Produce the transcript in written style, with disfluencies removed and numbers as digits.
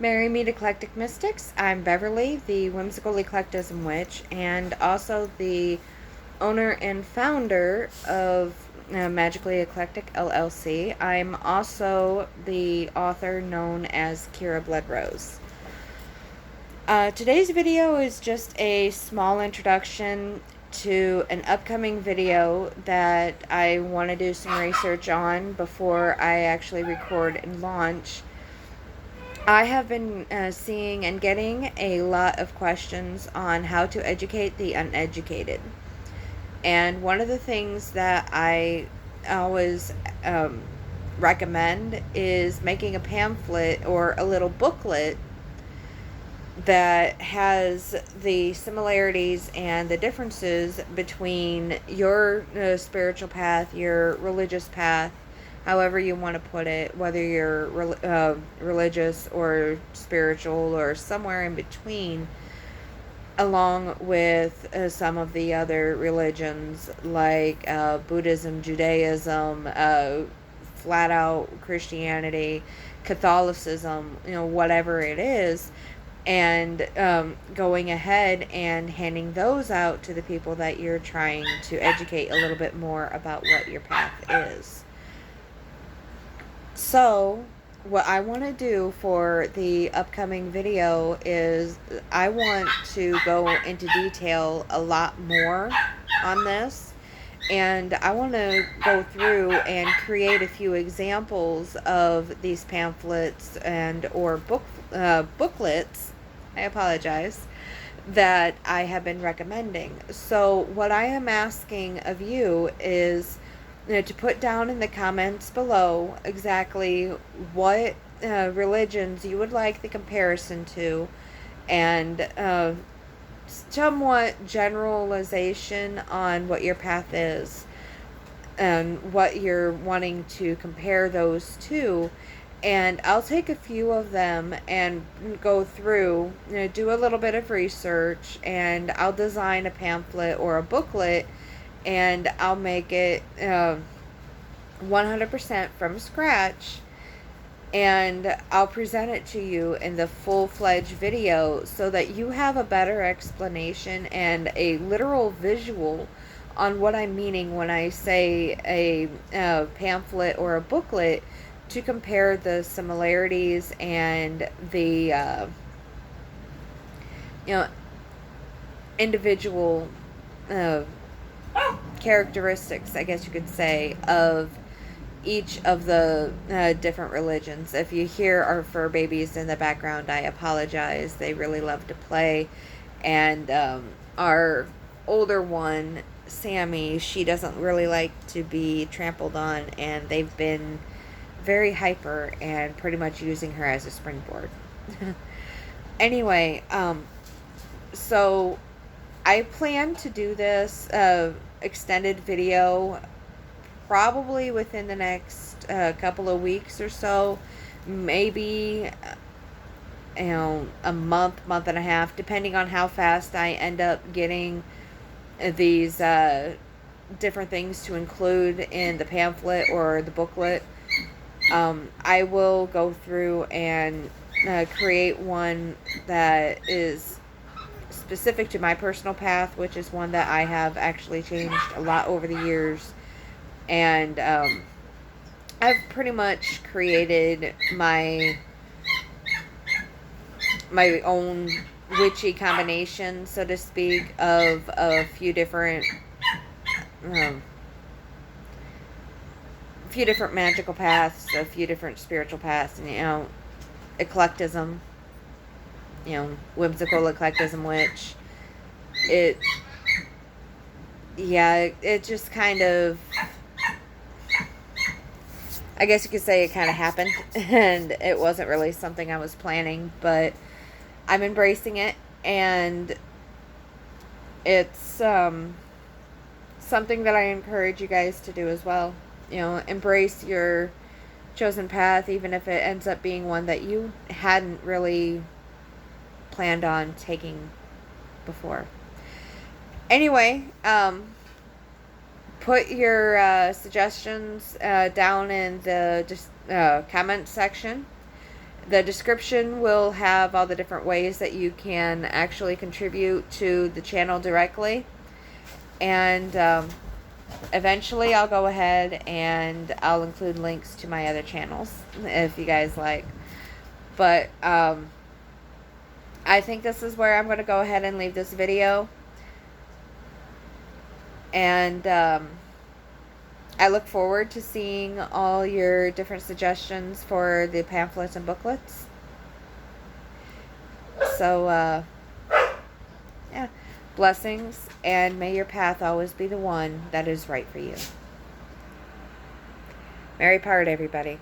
Marry me to Eclectic Mystics. I'm Beverly, the Whimsical Eclectism Witch, and also the owner and founder of Magically Eclectic LLC. I'm also the author known as Kira Bloodrose. Today's video is just a small introduction to an upcoming video that I want to do some research on before I actually record and launch. I have been seeing and getting a lot of questions on how to educate the uneducated. And one of the things that I always recommend is making a pamphlet or a little booklet that has the similarities and the differences between your spiritual path, your religious path, however you want to put it, whether you're religious or spiritual or somewhere in between, along with some of the other religions like Buddhism, Judaism, flat out Christianity, Catholicism, whatever it is, and going ahead and handing those out to the people that you're trying to educate a little bit more about what your path is. So, what I want to do for the upcoming video is I want to go into detail a lot more on this, and I want to go through and create a few examples of these pamphlets and or booklets, I apologize, that I have been recommending. So what I am asking of you is to put down in the comments below exactly what religions you would like the comparison to, and somewhat generalization on what your path is and what you're wanting to compare those to. And I'll take a few of them and go through, do a little bit of research, and I'll design a pamphlet or a booklet, and I'll make it 100% from scratch, and I'll present it to you in the full-fledged video so that you have a better explanation and a literal visual on what I'm meaning when I say a pamphlet or a booklet, to compare the similarities and the individual characteristics, I guess you could say, of each of the different religions. If you hear our fur babies in the background, I apologize. They really love to play. And our older one, Sammy, she doesn't really like to be trampled on, and they've been very hyper and pretty much using her as a springboard. Anyway, so I plan to do this extended video probably within the next couple of weeks or so, maybe a month and a half, depending on how fast I end up getting these different things to include in the pamphlet or the booklet. I will go through and create one that is specific to my personal path, which is one that I have actually changed a lot over the years. And I've pretty much created my own witchy combination, so to speak, of a few different magical paths, a few different spiritual paths, and eclectism, whimsical eclectism witch. It just kind of, I guess you could say it kind of happened, and it wasn't really something I was planning, but I'm embracing it, and it's something that I encourage you guys to do as well. Embrace your chosen path, even if it ends up being one that you hadn't really planned on taking before. Anyway, put your suggestions down in the comment section, The description will have all the different ways that you can actually contribute to the channel directly. And eventually I'll go ahead and I'll include links to my other channels if you guys like. But I think this is where I'm going to go ahead and leave this video. And I look forward to seeing all your different suggestions for the pamphlets and booklets. So, yeah. Blessings, and may your path always be the one that is right for you. Merry part, everybody.